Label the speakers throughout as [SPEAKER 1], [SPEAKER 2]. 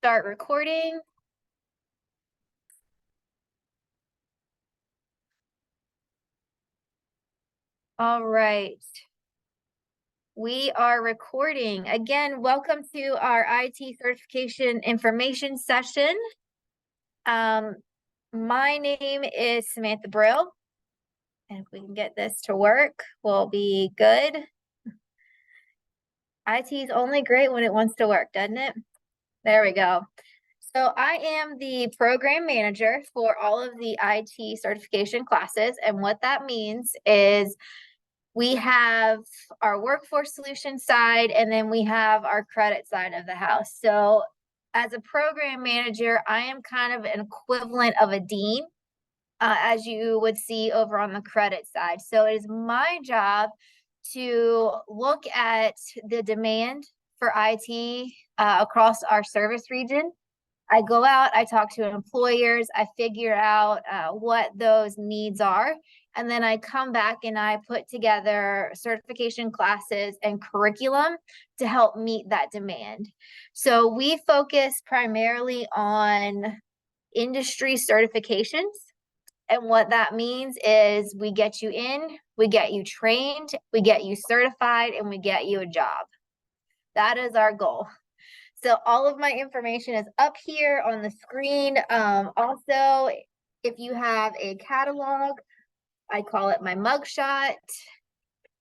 [SPEAKER 1] Start recording. All right. We are recording. Again, welcome to our IT certification information session. My name is Samantha Brill, and if we can get this to work, we'll be good. IT is only great when it wants to work, doesn't it? There we go. So I am the program manager for all of the IT certification classes, and what that means is we have our workforce solution side, and then we have our credit side of the house. So as a program manager, I am kind of an equivalent of a dean, as you would see over on the credit side. So it is my job to look at the demand for IT across our service region. I go out, I talk to employers, I figure out what those needs are, and then I come back and I put together certification classes and curriculum to help meet that demand. So we focus primarily on industry certifications. And what that means is we get you in, we get you trained, we get you certified, and we get you a job. That is our goal. So all of my information is up here on the screen. Also, if you have a catalog, I call it my mugshot.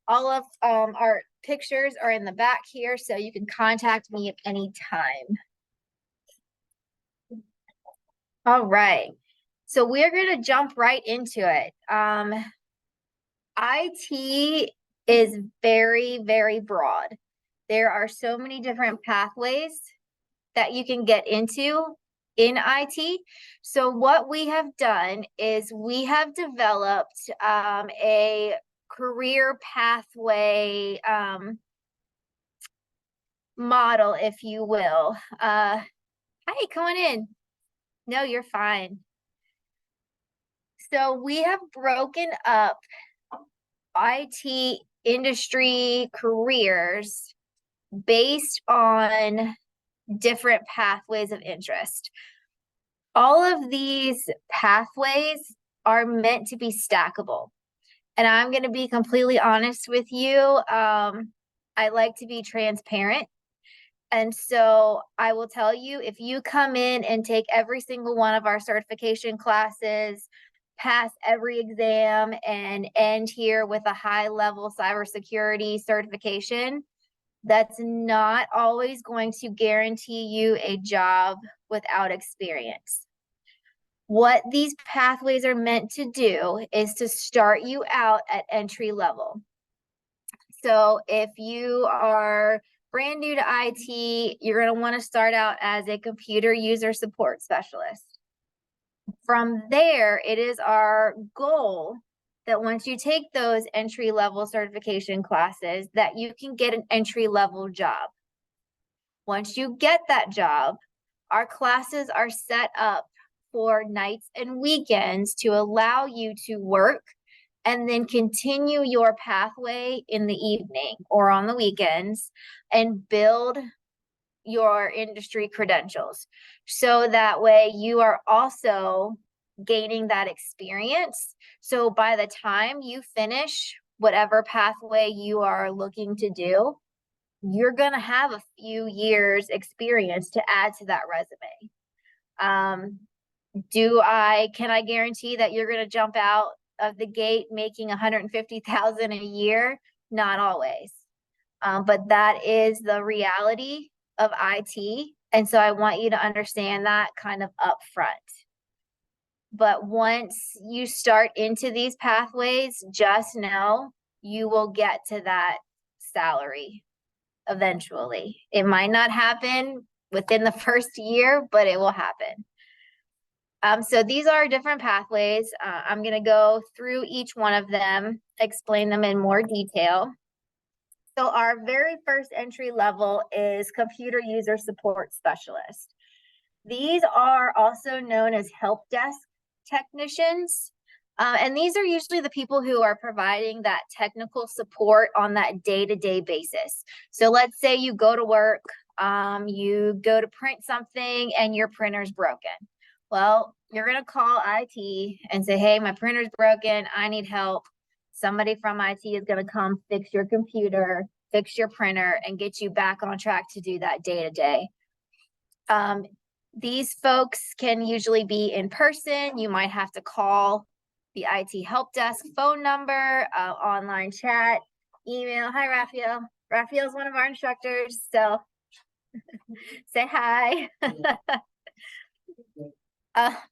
[SPEAKER 1] All of our pictures are in the back here, so you can contact me at any time. All right. So we're going to jump right into it. IT is very, very broad. There are so many different pathways that you can get into in IT. So what we have done is we have developed a career pathway model, if you will. Hi, come on in. No, you're fine. So we have broken up IT industry careers based on different pathways of interest. All of these pathways are meant to be stackable. And I'm going to be completely honest with you. I like to be transparent. And so I will tell you, if you come in and take every single one of our certification classes, pass every exam, and end here with a high-level cybersecurity certification, that's not always going to guarantee you a job without experience. What these pathways are meant to do is to start you out at entry level. So if you are brand new to IT, you're going to want to start out as a computer user support specialist. From there, it is our goal that once you take those entry-level certification classes, that you can get an entry-level job. Once you get that job, our classes are set up for nights and weekends to allow you to work and then continue your pathway in the evening or on the weekends and build your industry credentials. So that way you are also gaining that experience. So by the time you finish whatever pathway you are looking to do, you're going to have a few years experience to add to that resume. Can I guarantee that you're going to jump out of the gate making $150,000 a year? Not always. But that is the reality of IT. And so I want you to understand that kind of upfront. But once you start into these pathways, just know you will get to that salary eventually. It might not happen within the first year, but it will happen. So these are different pathways. I'm going to go through each one of them, explain them in more detail. So our very first entry level is computer user support specialist. These are also known as help desk technicians. And these are usually the people who are providing that technical support on that day-to-day basis. So let's say you go to work you go to print something and your printer's broken. Well, you're going to call IT and say, hey, my printer's broken. I need help. Somebody from IT is going to come fix your computer, fix your printer, and get you back on track to do that day to day. These folks can usually be in person. You might have to call the IT help desk phone number, online chat, email. Hi, Raphael. Raphael's one of our instructors, so say hi.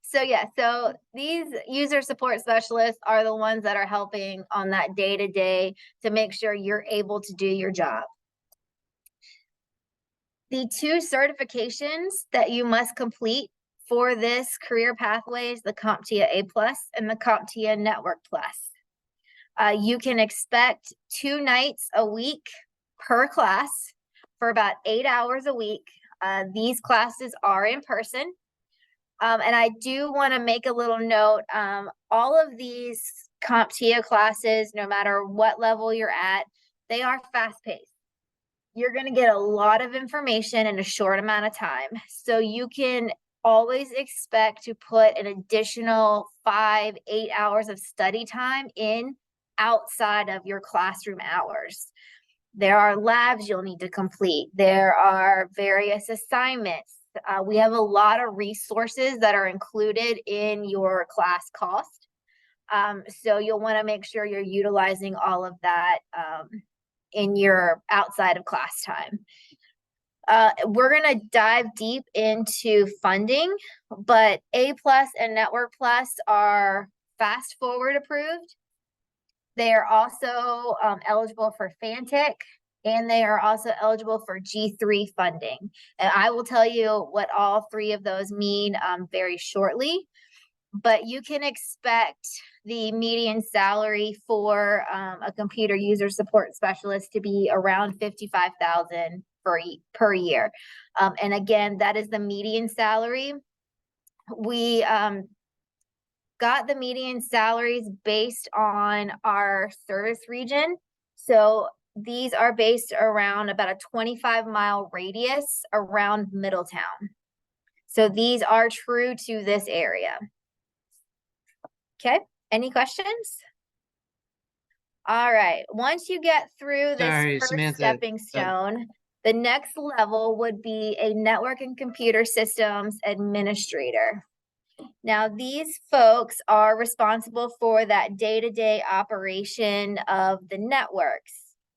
[SPEAKER 1] So these user support specialists are the ones that are helping on that day-to-day to make sure you're able to do your job. The 2 certifications that you must complete for this career pathway is the CompTIA A+ and the CompTIA Network Plus. You can expect 2 nights a week per class for about 8 hours a week. These classes are in person. And I do want to make a little note, all of these CompTIA classes, no matter what level you're at, they are fast-paced. You're going to get a lot of information in a short amount of time. So you can always expect to put an additional 5-8 hours of study time in outside of your classroom hours. There are labs you'll need to complete. There are various assignments. We have a lot of resources that are included in your class cost. So you'll want to make sure you're utilizing all of that in your outside of class time. We're going to dive deep into funding, but A+ and Network Plus are fast forward approved. They are also eligible for FanTech, and they are also eligible for G3 funding. And I will tell you what all 3 of those mean very shortly. But you can expect the median salary for a computer user support specialist to be around $55,000 per year. And again, that is the median salary. We got the median salaries based on our service region. So these are based around about a 25-mile radius around Middletown. So these are true to this area. Okay, any questions? All right, once you get through this first stepping stone, the next level would be a network and computer systems administrator. Now, these folks are responsible for that day-to-day operation of the networks,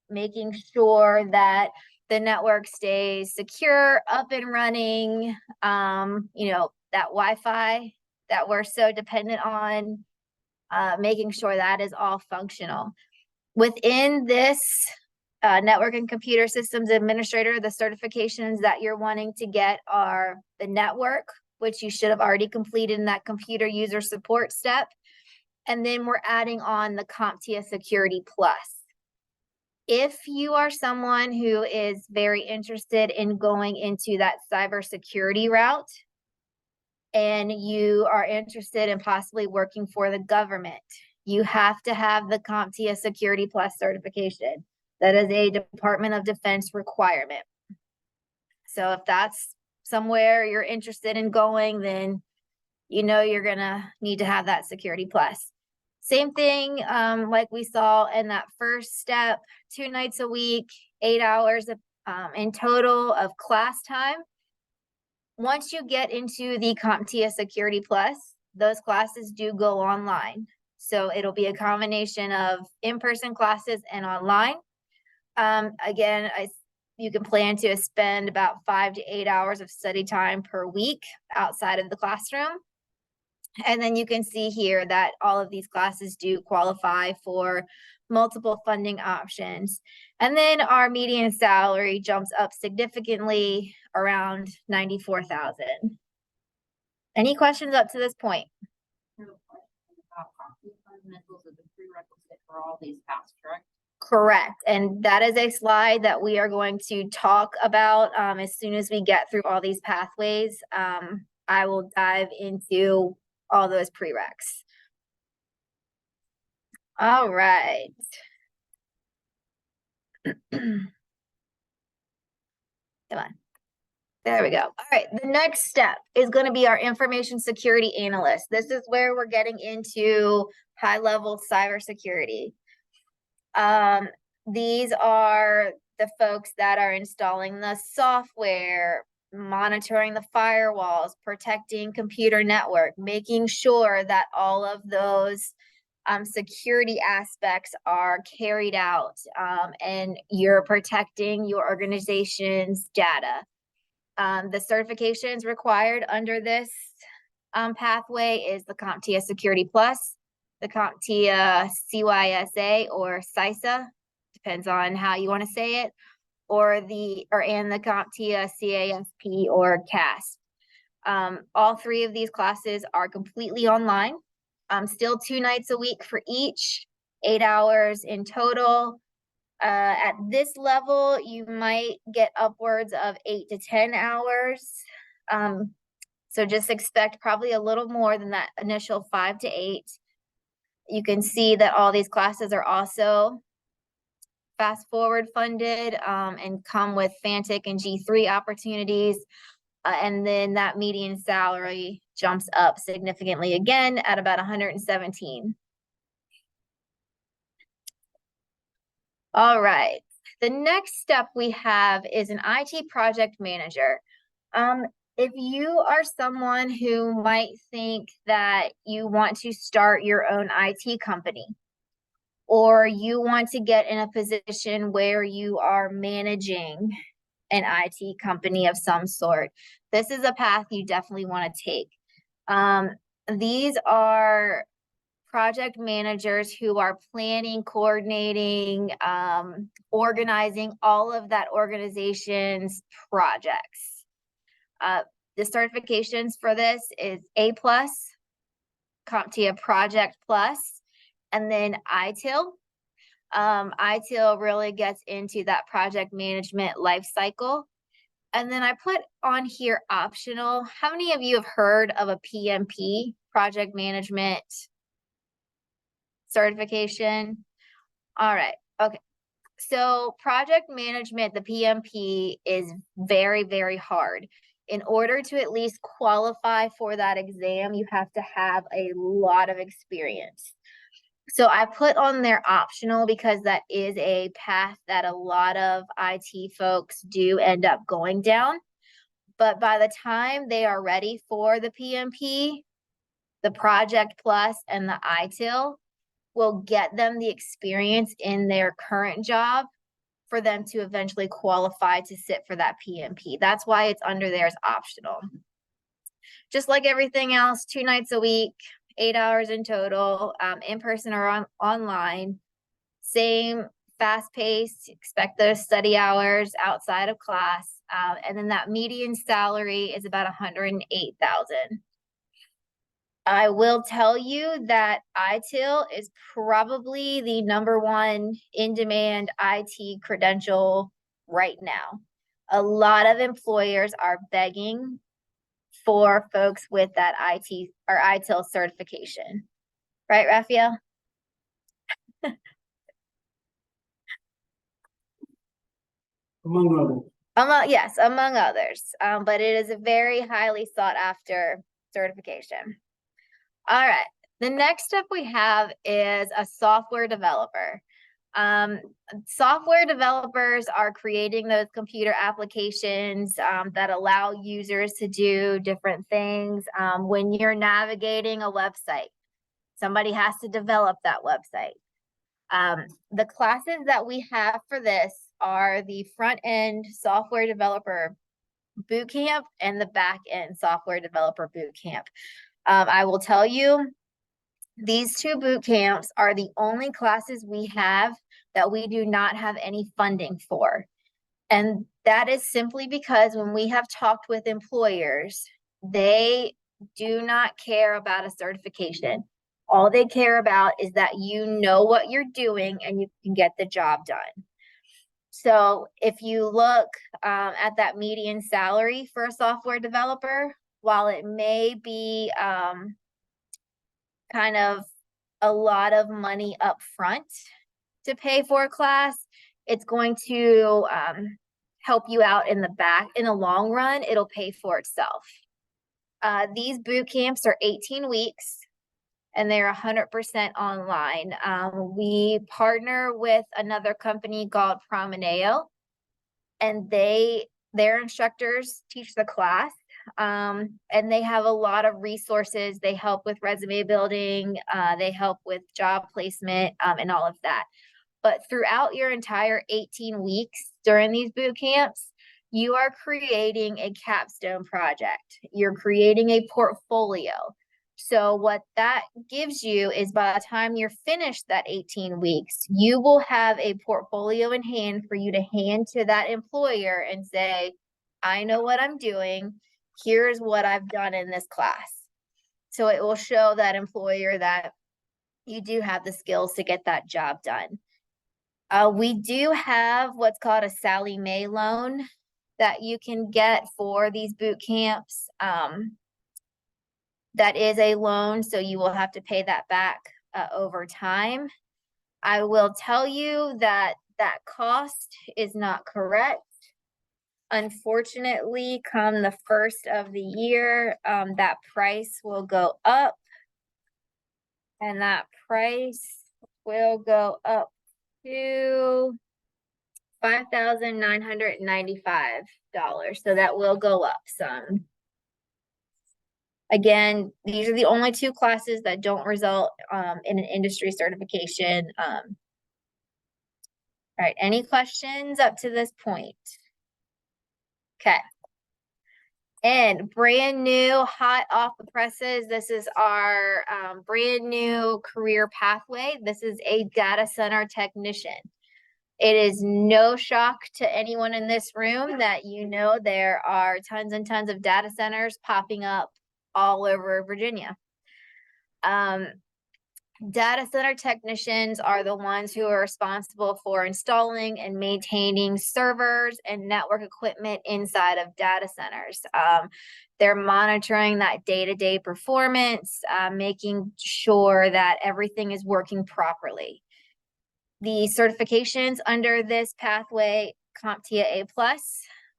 [SPEAKER 1] making sure that the network stays secure, up and running, that Wi-Fi that we're so dependent on, making sure that is all functional. Within this network and computer systems administrator, the certifications that you're wanting to get are the network, which you should have already completed in that computer user support step. And then we're adding on the CompTIA Security Plus. If you are someone who is very interested in going into that cybersecurity route, and you are interested in possibly working for the government, you have to have the CompTIA Security Plus certification. That is a Department of Defense requirement. So if that's somewhere you're interested in going, then you're gonna need to have that Security Plus. Same thing, like we saw in that first step, 2 nights a week, 8 hours in total of class time. Once you get into the CompTIA Security Plus, those classes do go online. So it'll be a combination of in-person classes and online. Again, you can plan to spend about 5 to 8 hours of study time per week outside of the classroom. And then you can see here that all of these classes do qualify for multiple funding options. And then our median salary jumps up significantly around $94,000. Any questions up to this point?
[SPEAKER 2] Fundamentals of the prerequisite for all these paths, correct?
[SPEAKER 1] Correct. And that is a slide that we are going to talk about as soon as we get through all these pathways. I will dive into all those prereqs. All right. Come on. There we go. All right, the next step is going to be our information security analyst. This is where we're getting into high-level cybersecurity. These are the folks that are installing the software, monitoring the firewalls, protecting computer network, making sure that all of those security aspects are carried out, and you're protecting your organization's data. The certifications required under this pathway is the CompTIA Security Plus, the CompTIA CYSA or CISA, depends on how you want to say it, and the CompTIA CASP or CASP. All three of these classes are completely online. Still 2 nights a week for each, 8 hours in total. At this level, you might get upwards of 8 to 10 hours. So just expect probably a little more than that initial 5 to 8. You can see that all these classes are also fast forward funded, and come with Fantic and G3 opportunities. And then that median salary jumps up significantly again at about 117. All right. The next step we have is an IT project manager. If you are someone who might think that you want to start your own IT company, or you want to get in a position where you are managing an IT company of some sort, this is a path you definitely want to take. These are project managers who are planning, coordinating, organizing all of that organization's projects. The certifications for this is A+, CompTIA Project Plus, and then ITIL. ITIL really gets into that project management life cycle. And then I put on here optional. How many of you have heard of a PMP, project management certification? All right. Okay. So project management, the PMP, is very, very hard. In order to at least qualify for that exam, you have to have a lot of experience. So I put on there optional because that is a path that a lot of IT folks do end up going down. But by the time they are ready for the PMP, the Project Plus, and the ITIL will get them the experience in their current job for them to eventually qualify to sit for that PMP. That's why it's under there as optional. Just like everything else, 2 nights a week, 8 hours in total, in person or online. Same fast paced, expect those study hours outside of class. And then that median salary is about 108,000. I will tell you that ITIL is probably the #1 in-demand IT credential right now. A lot of employers are begging for folks with that IT or ITIL certification. Right, Raphael?
[SPEAKER 3] Among others.
[SPEAKER 1] Yes, among others. But it is a very highly sought after certification. All right. The next step we have is a software developer. Software developers are creating those computer applications that allow users to do different things. When you're navigating a website, somebody has to develop that website. The classes that we have for this are the front-end software developer bootcamp and the back-end software developer bootcamp. I will tell you, these 2 boot camps are the only classes we have that we do not have any funding for. And that is simply because when we have talked with employers, they do not care about a certification. All they care about is that you know what you're doing and you can get the job done. So if you look at that median salary for a software developer, while it may be kind of a lot of money up front to pay for a class, it's going to help you out in the long run, it'll pay for itself. These boot camps are 18 weeks and they're 100% online. We partner with another company called Promeneo, and their instructors teach the class. And they have a lot of resources. They help with resume building, they help with job placement, and all of that. But throughout your entire 18 weeks during these boot camps, you are creating a capstone project. You're creating a portfolio. So what that gives you is by the time you're finished that 18 weeks, you will have a portfolio in hand for you to hand to that employer and say, I know what I'm doing. Here's what I've done in this class. So it will show that employer that you do have the skills to get that job done. We do have what's called a Sally Mae loan that you can get for these boot camps. That is a loan, so you will have to pay that back over time. I will tell you that that cost is not correct. Unfortunately, come the first of the year, that price will go up. And that price will go up to $5,995. So that will go up some. Again, these are the only two classes that don't result in an industry certification. All right, any questions up to this point? Okay. And brand new, hot off the presses, this is our brand new career pathway. This is a data center technician. It is no shock to anyone in this room that there are tons and tons of data centers popping up all over Virginia. Data center technicians are the ones who are responsible for installing and maintaining servers and network equipment inside of data centers. They're monitoring that day-to-day performance, making sure that everything is working properly. The certifications under this pathway, CompTIA A+,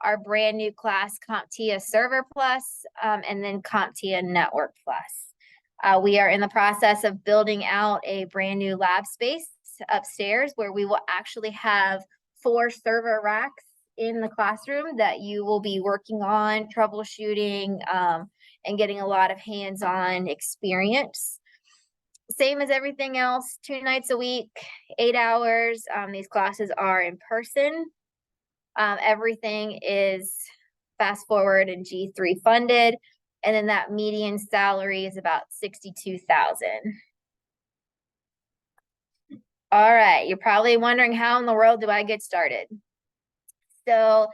[SPEAKER 1] our brand new class, CompTIA Server Plus, and then CompTIA Network Plus. We are in the process of building out a brand new lab space upstairs where we will actually have 4 server racks in the classroom that you will be working on, troubleshooting, and getting a lot of hands-on experience. Same as everything else, 2 nights a week, 8 hours. These classes are in person. Everything is fast forward and G3 funded. And then that median salary is about $62,000. All right, you're probably wondering, how in the world do I get started? So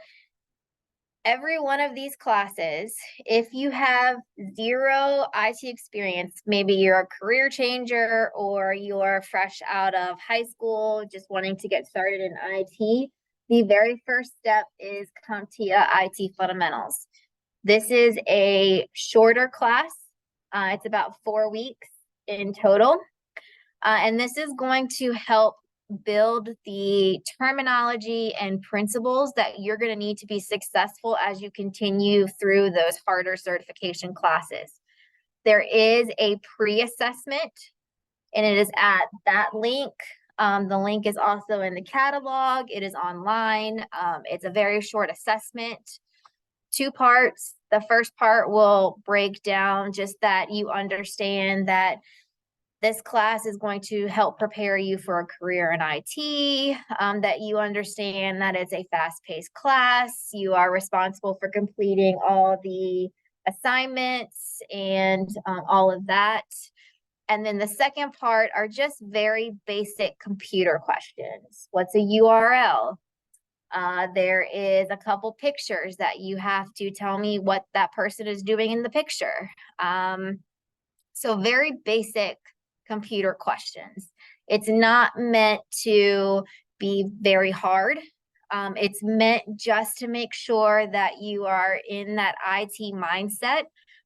[SPEAKER 1] every one of these classes, if you have 0 IT experience, maybe you're a career changer or you're fresh out of high school, just wanting to get started in IT, the very first step is CompTIA IT Fundamentals. This is a shorter class. It's about 4 weeks in total. And this is going to help build the terminology and principles that you're going to need to be successful as you continue through those harder certification classes. There is a pre-assessment, and it is at that link. The link is also in the catalog. It is online. It's a very short assessment. 2 parts. The first part will break down just that you understand that this class is going to help prepare you for a career in IT, that you understand that it's a fast-paced class. You are responsible for completing all the assignments and all of that. And then the second part are just very basic computer questions. What's a URL? There is a couple pictures that you have to tell me what that person is doing in the picture. So very basic computer questions. It's not meant to be very hard. It's meant just to make sure that you are in that IT mindset,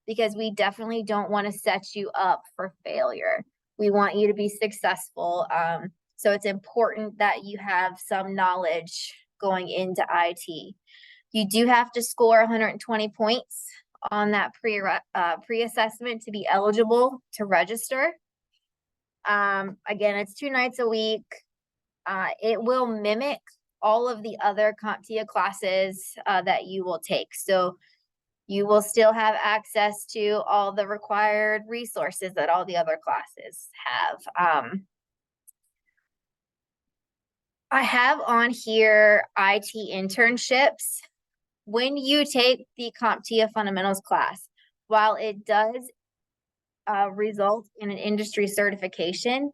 [SPEAKER 1] because we definitely don't want to set you up for failure. We want you to be successful. So it's important that you have some knowledge going into IT. You do have to score 120 points on that pre-assessment to be eligible to register. Again, it's 2 nights a week. It will mimic all of the other CompTIA classes that you will take. So you will still have access to all the required resources that all the other classes have. I have on here IT internships. When you take the CompTIA fundamentals class, while it does result in an industry certification,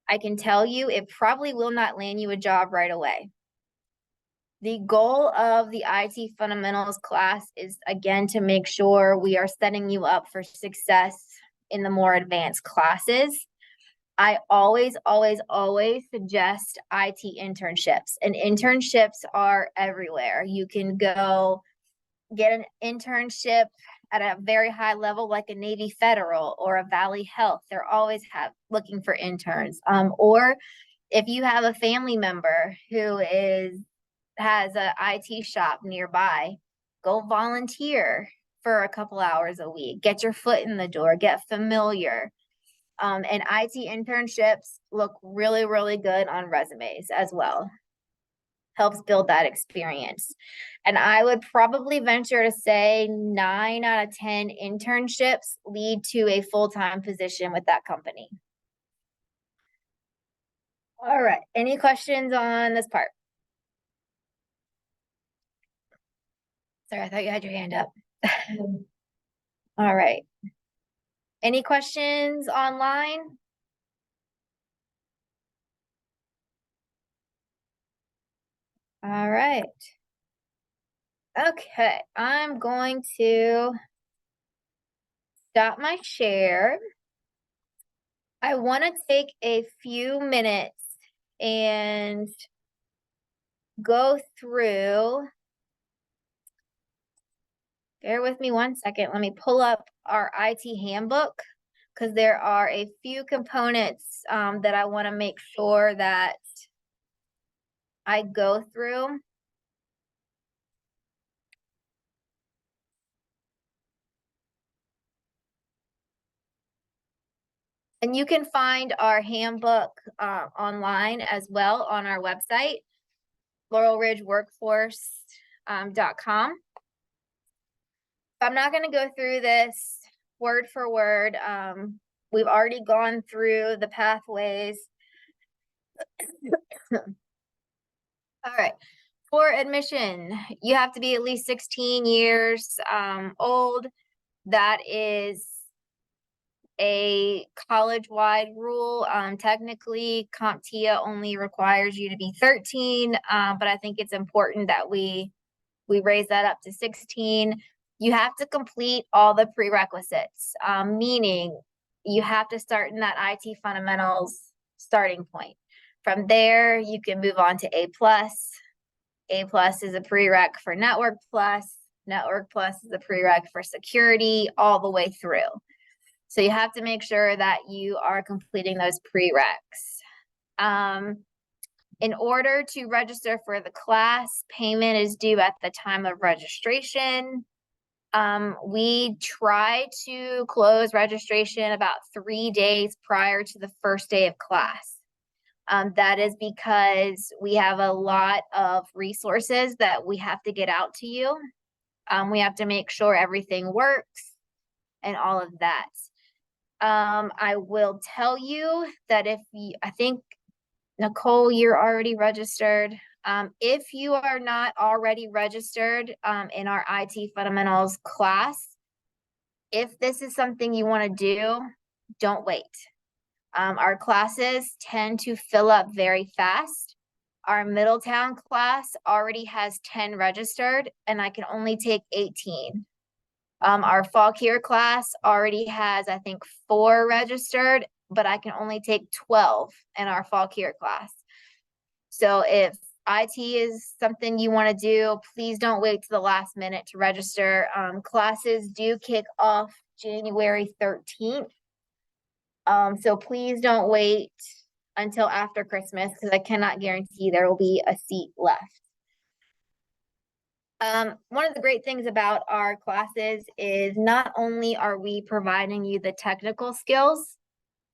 [SPEAKER 1] I can tell you it probably will not land you a job right away. The goal of the IT fundamentals class is, again, to make sure we are setting you up for success in the more advanced classes. I always suggest IT internships, and internships are everywhere. You can go get an internship at a very high level, like a Navy Federal or a Valley Health. They're always looking for interns. Or if you have a family member who has a IT shop nearby, go volunteer for a couple hours a week. Get your foot in the door, get familiar. And IT internships look really, really good on resumes as well. Helps build that experience. And I would probably venture to say 9 out of 10 internships lead to a full-time position with that company. All right, any questions on this part? Sorry, I thought you had your hand up. All right. Any questions online? All right. Okay, I'm going to stop my share. I want to take a few minutes and go through. Bear with me 1 second. Let me pull up our IT handbook because there are a few components that I want to make sure that I go through. And you can find our handbook online as well on our website, laurelridgeworkforce.com. I'm not going to go through this word for word. We've already gone through the pathways. All right. For admission, you have to be at least 16 years old. That is a college-wide rule. Technically, CompTIA only requires you to be 13, but I think it's important that we raise that up to 16. You have to complete all the prerequisites, meaning you have to start in that IT fundamentals starting point. From there, you can move on to A+. A+ is a prereq for Network Plus. Network Plus is a prereq for security, all the way through. So you have to make sure that you are completing those prereqs. In order to register for the class, payment is due at the time of registration. We try to close registration about 3 days prior to the first day of class. That is because we have a lot of resources that we have to get out to you. We have to make sure everything works and all of that. I will tell you that I think, Nicole, you're already registered. If you are not already registered in our IT fundamentals class, if this is something you want to do, don't wait. Our classes tend to fill up very fast. Our Middletown class already has 10 registered, and I can only take 18. Our Fauquier class already has, I think, 4 registered, but I can only take 12 in our Fauquier class. So if IT is something you want to do, please don't wait to the last minute to register. Classes do kick off January 13th. So please don't wait until after Christmas because I cannot guarantee there will be a seat left. One of the great things about our classes is not only are we providing you the technical skills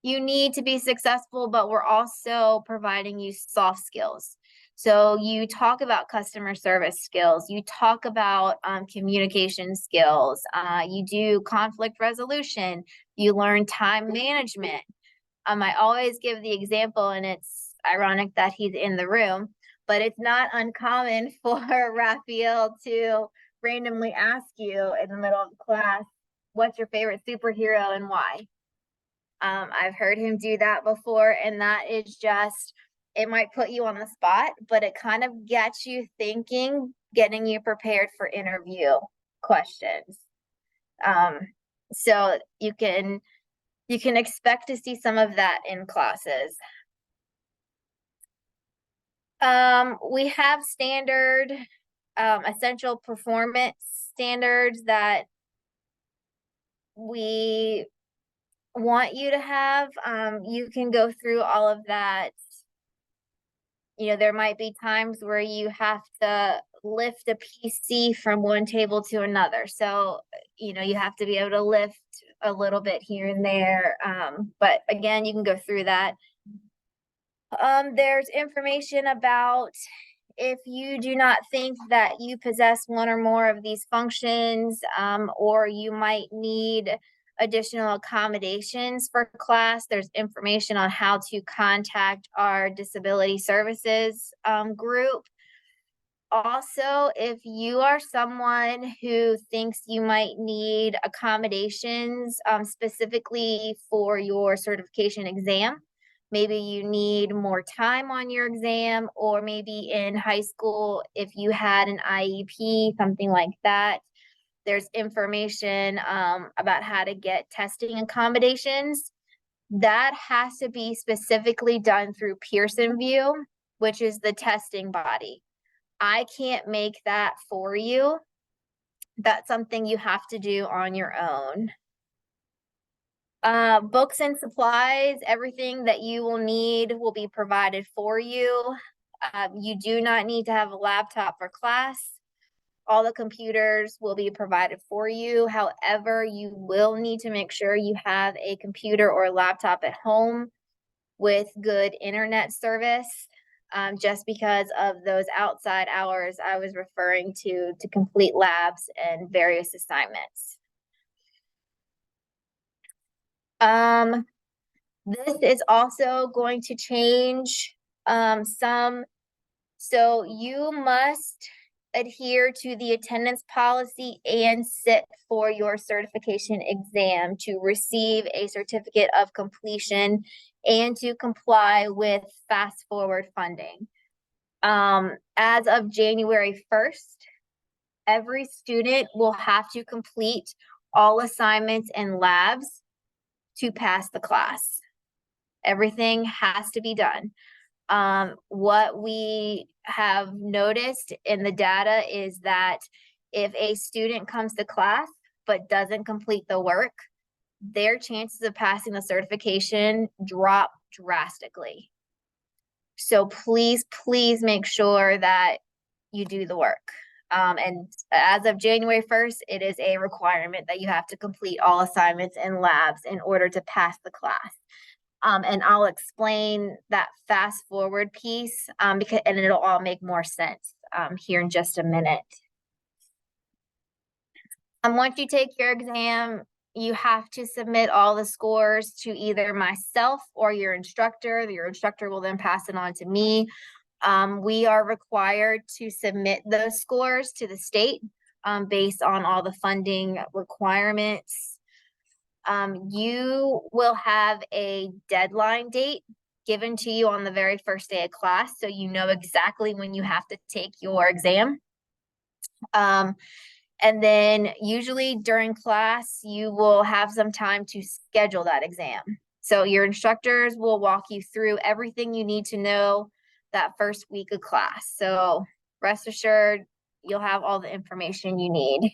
[SPEAKER 1] you need to be successful, but we're also providing you soft skills. So you talk about customer service skills, you talk about communication skills, you do conflict resolution, you learn time management. I always give the example, and it's ironic that he's in the room, but it's not uncommon for Raphael to randomly ask you in the middle of class, what's your favorite superhero and why? I've heard him do that before, and that is just, it might put you on the spot, but it kind of gets you thinking, getting you prepared for interview questions. So you can expect to see some of that in classes. We have standard, essential performance standards that we want you to have. You can go through all of that. You know, there might be times where you have to lift a PC from one table to another. So, you know, you have to be able to lift a little bit here and there. But again, you can go through that. There's information about if you do not think that you possess one or more of these functions, or you might need additional accommodations for class, there's information on how to contact our disability services group. Also, if you are someone who thinks you might need accommodations specifically for your certification exam, maybe you need more time on your exam, or maybe in high school, if you had an IEP, something like that, there's information about how to get testing accommodations. That has to be specifically done through Pearson VUE, which is the testing body. I can't make that for you. That's something you have to do on your own. Books and supplies, everything that you will need will be provided for you. You do not need to have a laptop for class. All the computers will be provided for you. However, you will need to make sure you have a computer or a laptop at home with good internet service. Just because of those outside hours I was referring to complete labs and various assignments. This is also going to change some. So you must adhere to the attendance policy and sit for your certification exam to receive a certificate of completion and to comply with fast forward funding. As of January 1st, every student will have to complete all assignments and labs to pass the class. Everything has to be done. What we have noticed in the data is that if a student comes to class but doesn't complete the work, their chances of passing the certification drop drastically. So please, please make sure that you do the work. And as of January 1st, it is a requirement that you have to complete all assignments and labs in order to pass the class. And I'll explain that fast forward piece and it'll all make more sense here in just a minute. Once you take your exam, you have to submit all the scores to either myself or your instructor. Your instructor will then pass it on to me. We are required to submit those scores to the state based on all the funding requirements. You will have a deadline date given to you on the very first day of class, so you know exactly when you have to take your exam. And then usually during class, you will have some time to schedule that exam. So your instructors will walk you through everything you need to know that first week of class. So rest assured, you'll have all the information you need.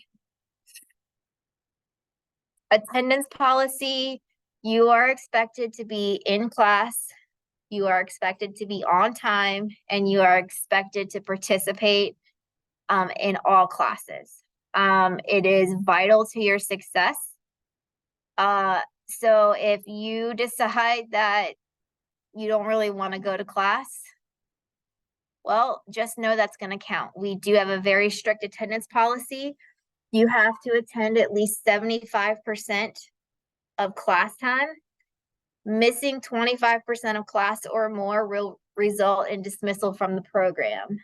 [SPEAKER 1] Attendance policy, you are expected to be in class, you are expected to be on time, and you are expected to participate in all classes. It is vital to your success. So if you decide that you don't really want to go to class, well, just know that's going to count. We do have a very strict attendance policy. You have to attend at least 75% of class time. Missing 25% of class or more will result in dismissal from the program.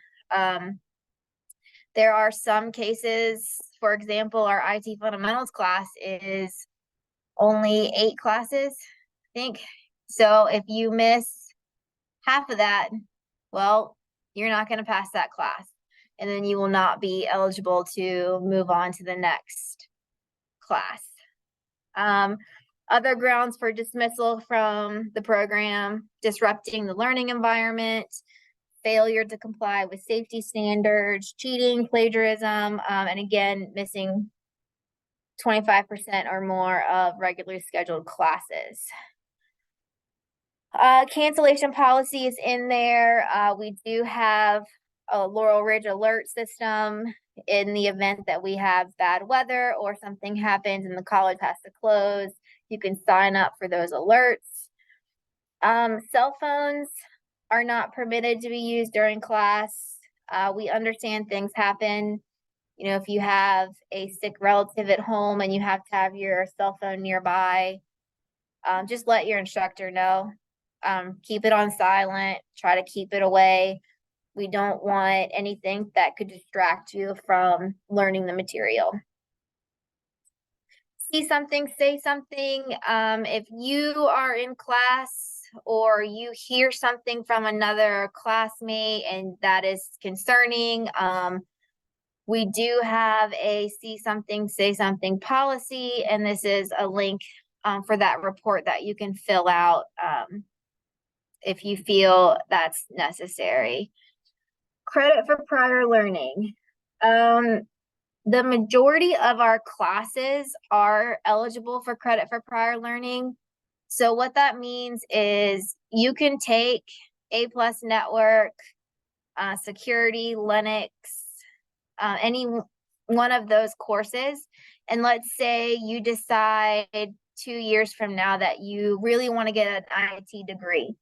[SPEAKER 1] There are some cases, for example, our IT fundamentals class is only 8 classes, I think. So if you miss half of that, well, you're not going to pass that class. And then you will not be eligible to move on to the next class. Other grounds for dismissal from the program: disrupting the learning environment, failure to comply with safety standards, cheating, plagiarism, and again, missing 25% or more of regularly scheduled classes. Cancellation policy is in there. We do have a Laurel Ridge alert system in the event that we have bad weather or something happens and the college has to close. You can sign up for those alerts. Cell phones are not permitted to be used during class. We understand things happen. You know, if you have a sick relative at home and you have to have your cell phone nearby, just let your instructor know. Keep it on silent, try to keep it away. We don't want anything that could distract you from learning the material. See something, say something. If you are in class or you hear something from another classmate and that is concerning, we do have a see something, say something policy, and this is a link for that report that you can fill out if you feel that's necessary. Credit for prior learning. The majority of our classes are eligible for credit for prior learning. So what that means is you can take A+ network, security, Linux, any one of those courses. And let's say you decide 2 years from now that you really want to get an IT degree.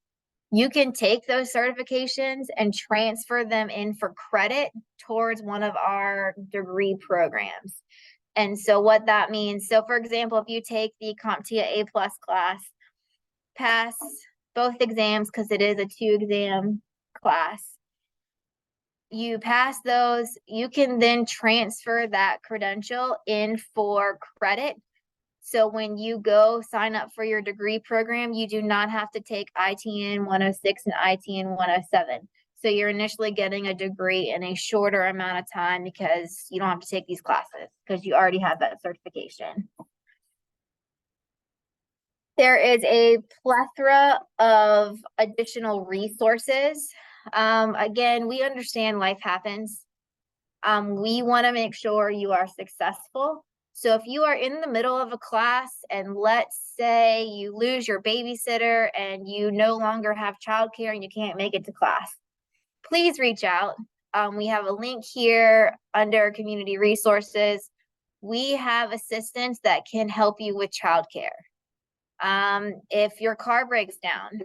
[SPEAKER 1] You can take those certifications and transfer them in for credit towards one of our degree programs. And so what that means, so for example, if you take the CompTIA A+ class, pass both exams because it is a 2-exam class, you pass those, you can then transfer that credential in for credit. So when you go sign up for your degree program, you do not have to take ITN 106 and ITN 107. So you're initially getting a degree in a shorter amount of time because you don't have to take these classes because you already have that certification. There is a plethora of additional resources. Again, we understand life happens. We want to make sure you are successful. So if you are in the middle of a class and let's say you lose your babysitter and you no longer have childcare and you can't make it to class, please reach out. We have a link here under community resources. We have assistants that can help you with childcare. If your car breaks down,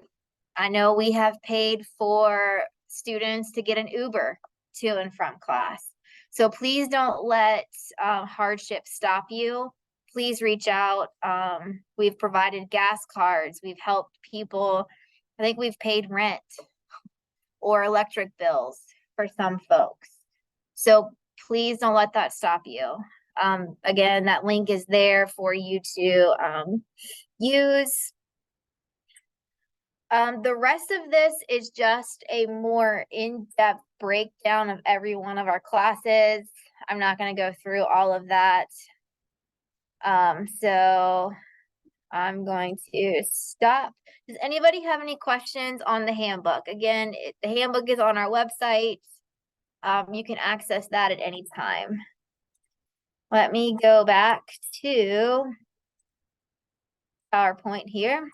[SPEAKER 1] I know we have paid for students to get an Uber to and from class. So please don't let hardship stop you. Please reach out. We've provided gas cards. We've helped people. I think we've paid rent or electric bills for some folks. So please don't let that stop you. Again, that link is there for you to use. The rest of this is just a more in-depth breakdown of every one of our classes. I'm not going to go through all of that. So I'm going to stop. Does anybody have any questions on the handbook? Again, the handbook is on our website. You can access that at any time. Let me go back to PowerPoint here.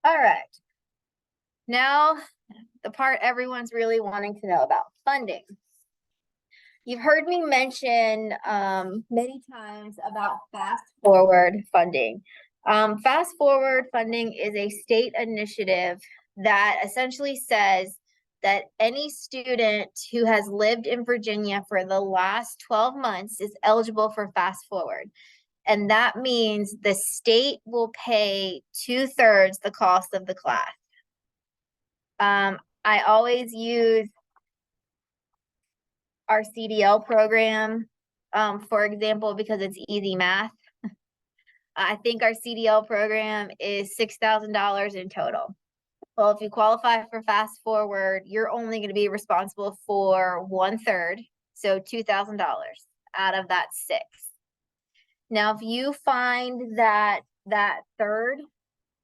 [SPEAKER 1] All right. Now, the part everyone's really wanting to know about, funding. You've heard me mention many times about fast forward funding. Fast forward funding is a state initiative that essentially says that any student who has lived in Virginia for the last 12 months is eligible for fast forward. And that means the state will pay 2/3 the cost of the class. I always use our CDL program, for example, because it's easy math. I think our CDL program is $6,000 in total. Well, if you qualify for fast forward, you're only going to be responsible for 1/3, so $2,000 out of that six. Now, if you find that that third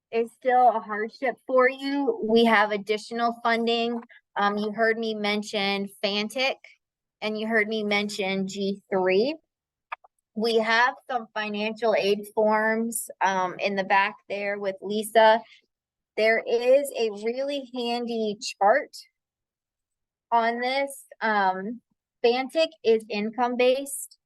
[SPEAKER 1] is still a hardship for you, we have additional funding. You heard me mention Fantic, and you heard me mention G3. We have some financial aid forms in the back there with Lisa. There is a really handy chart on this. Fantic is income-based,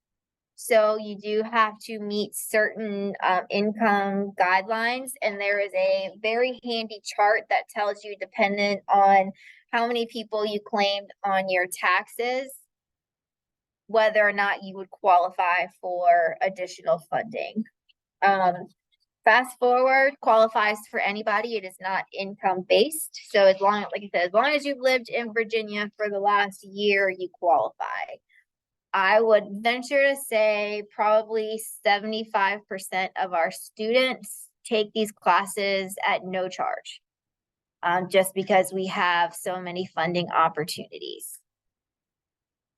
[SPEAKER 1] so you do have to meet certain income guidelines, and there is a very handy chart that tells you, dependent on how many people you claimed on your taxes, whether or not you would qualify for additional funding. Fast forward qualifies for anybody. It is not income based. So as long, like I said, as long as you've lived in Virginia for the last year, you qualify. I would venture to say probably 75% of our students take these classes at no charge, just because we have so many funding opportunities.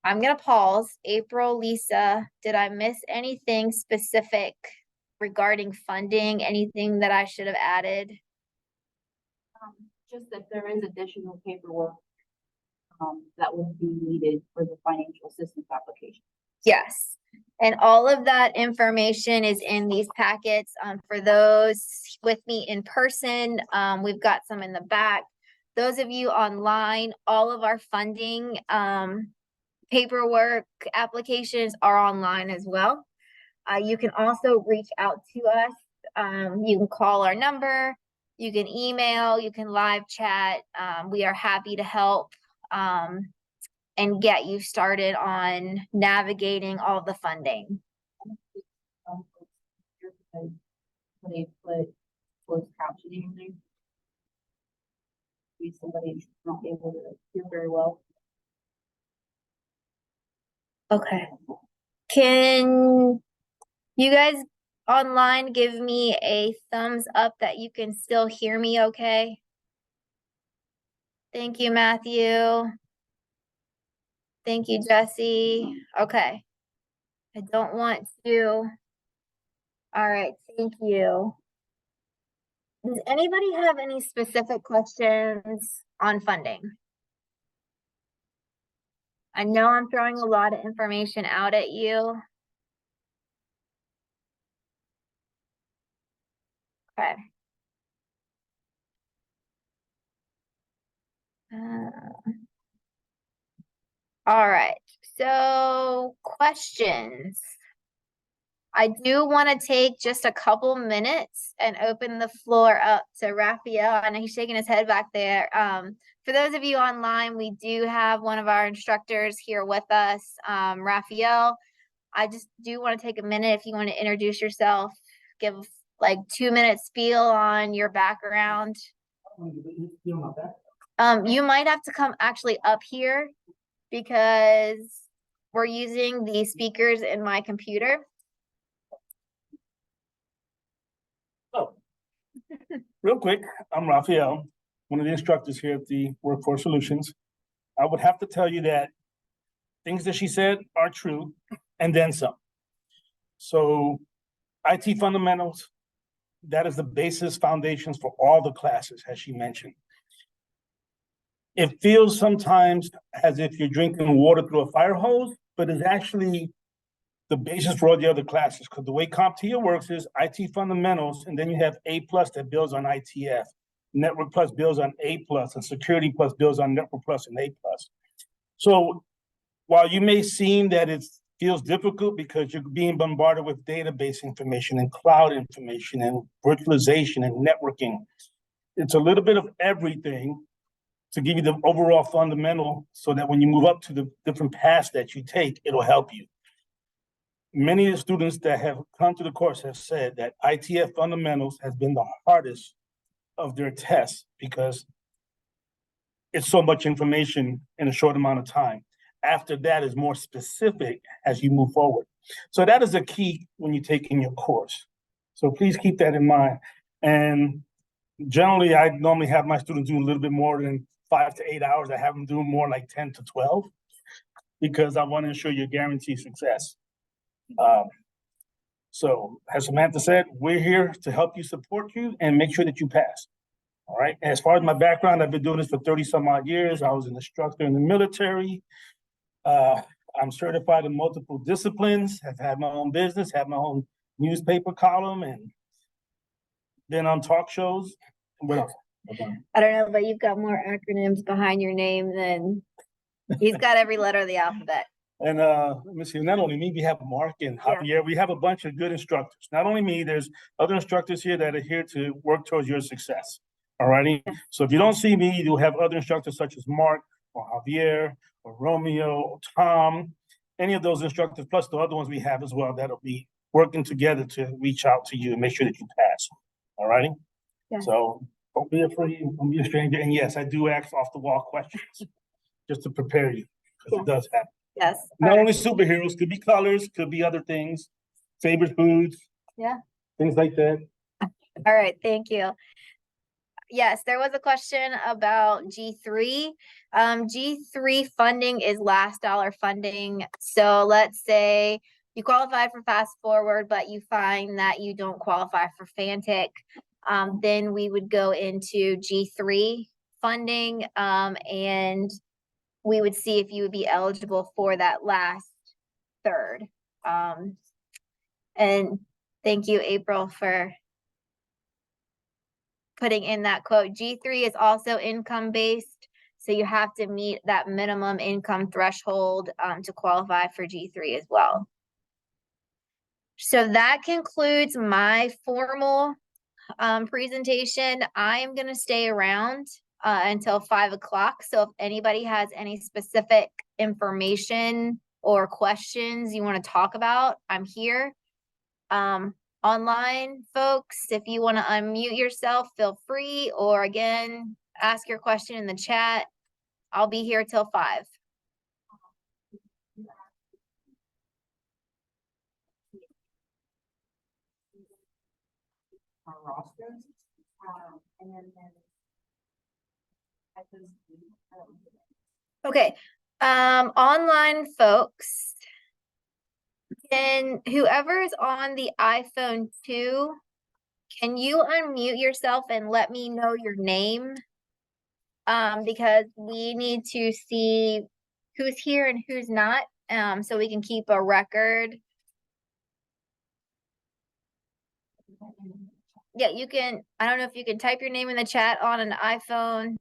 [SPEAKER 1] I'm going to pause. April, Lisa, did I miss anything specific regarding funding? Anything that I should have added?
[SPEAKER 2] Just that there is additional paperwork that would be needed for the financial assistance application.
[SPEAKER 1] Yes. And all of that information is in these packets. For those with me in person, we've got some in the back. Those of you online, all of our funding paperwork applications are online as well. You can also reach out to us. You can call our number, you can email, you can live chat. We are happy to help and get you started on navigating all the funding.
[SPEAKER 2] They put closed captioning in there. Maybe somebody's not able to hear very well.
[SPEAKER 1] Okay. Can you guys online give me a thumbs up that you can still hear me okay? Thank you, Matthew. Thank you, Jesse. Okay. I don't want to. All right, thank you. Does anybody have any specific questions on funding? I know I'm throwing a lot of information out at you. Okay. All right, so questions. I do want to take just a couple minutes and open the floor up to Raphael. I know he's shaking his head back there. For those of you online, we do have one of our instructors here with us, Raphael. I just do want to take a minute if you want to introduce yourself, give like 2 minute spiel on your background. You might have to come actually up here because we're using the speakers in my computer.
[SPEAKER 3] Oh, real quick, I'm Raphael, one of the instructors here at the Workforce Solutions. I would have to tell you that things that she said are true, and then some. So IT fundamentals, that is the basis foundations for all the classes, as she mentioned. It feels sometimes as if you're drinking water through a fire hose, but it's actually the basis for all the other classes, because the way CompTIA works is IT fundamentals, and then you have A+ that builds on ITF. Network Plus builds on A plus, and Security Plus builds on Network Plus and A plus. So while you may seem that it feels difficult because you're being bombarded with database information and cloud information and virtualization and networking, it's a little bit of everything to give you the overall fundamental so that when you move up to the different paths that you take, it'll help you. Many of the students that have come to the course have said that ITF fundamentals has been the hardest of their tests because it's so much information in a short amount of time. After that is more specific as you move forward. So that is a key when you're taking your course. So please keep that in mind. And generally, I normally have my students do a little bit more than 5 to 8 hours. I have them do more like 10 to 12 because I want to ensure you guarantee success. So as Samantha said, we're here to help you, support you, and make sure that you pass. All right. As far as my background, I've been doing this for 30 some odd years. I was an instructor in the military. I'm certified in multiple disciplines, have had my own business, have my own newspaper column, and been on talk shows. What else?
[SPEAKER 1] I don't know, but you've got more acronyms behind your name than he's got every letter of the alphabet.
[SPEAKER 3] And let me see, not only me, we have Mark and Javier. We have a bunch of good instructors. Not only me, there's other instructors here that are here to work towards your success. All righty. So if you don't see me, you'll have other instructors such as Mark or Javier or Romeo or Tom, any of those instructors, plus the other ones we have as well that'll be working together to reach out to you and make sure that you pass. All righty.
[SPEAKER 1] Yeah.
[SPEAKER 3] So don't be afraid, don't be a stranger. And yes, I do ask off the wall questions just to prepare you because it does happen.
[SPEAKER 1] Yes.
[SPEAKER 3] Not only superheroes, could be colors, could be other things, favorite foods.
[SPEAKER 1] Yeah.
[SPEAKER 3] Things like that.
[SPEAKER 1] All right, thank you. Yes, there was a question about G3. G3 funding is last dollar funding. So let's say you qualify for Fast Forward, but you find that you don't qualify for Fantic. Then we would go into G3 funding, and we would see if you would be eligible for that last third. And thank you, April, for putting in that quote. G3 is also income based, so you have to meet that minimum income threshold to qualify for G3 as well. So that concludes my formal presentation. I am going to stay around until 5 o'clock. So if anybody has any specific information or questions you want to talk about, I'm here. Online folks, if you want to unmute yourself, feel free, or again, ask your question in the chat. I'll be here till 5.
[SPEAKER 2] Our rosters, and then
[SPEAKER 1] Okay, online folks, and whoever is on the iPhone 2, can you unmute yourself and let me know your name? Because we need to see who's here and who's not, so we can keep a record. Yeah, you can, I don't know if you can type your name in the chat on an iPhone.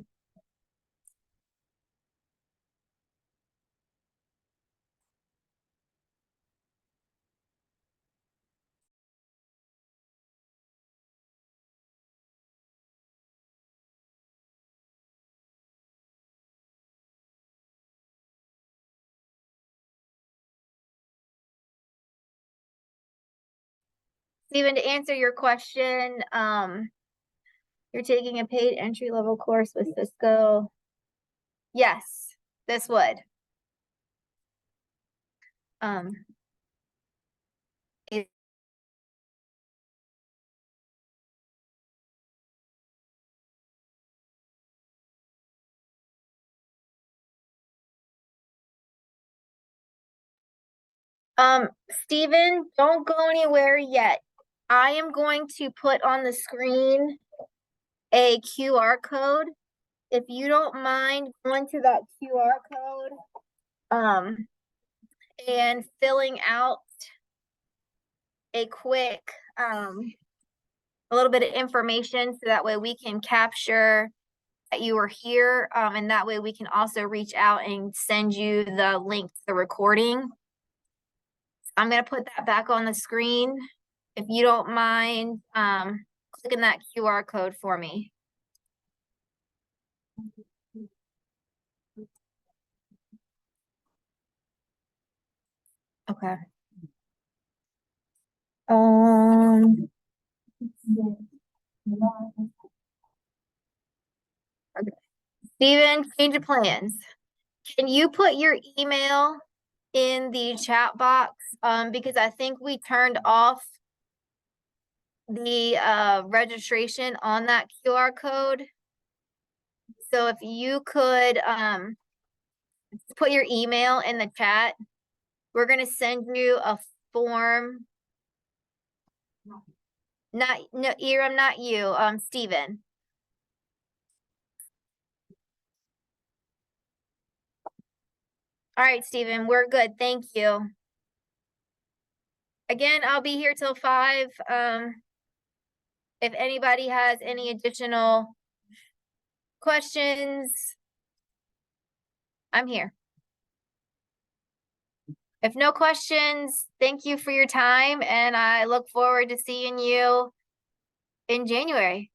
[SPEAKER 1] Steven, to answer your question, you're taking a paid entry-level course with Cisco. Yes, this would. It- Steven, don't go anywhere yet. I am going to put on the screen a QR code. If you don't mind going to that QR code, and filling out a quick, a little bit of information so that way we can capture that you were here. And that way we can also reach out and send you the link to the recording. I'm gonna put that back on the screen. If you don't mind, clicking that QR code for me. Okay. Okay. Steven, change of plans. Can you put your email in the chat box? Because I think we turned off the registration on that QR code. So if you could put your email in the chat, we're gonna send you a form. Not, no, Iram, not you, Steven. All right, Steven, we're good. Thank you. Again, I'll be here till 5. If anybody has any additional questions, I'm here. If no questions, thank you for your time, and I look forward to seeing you in January.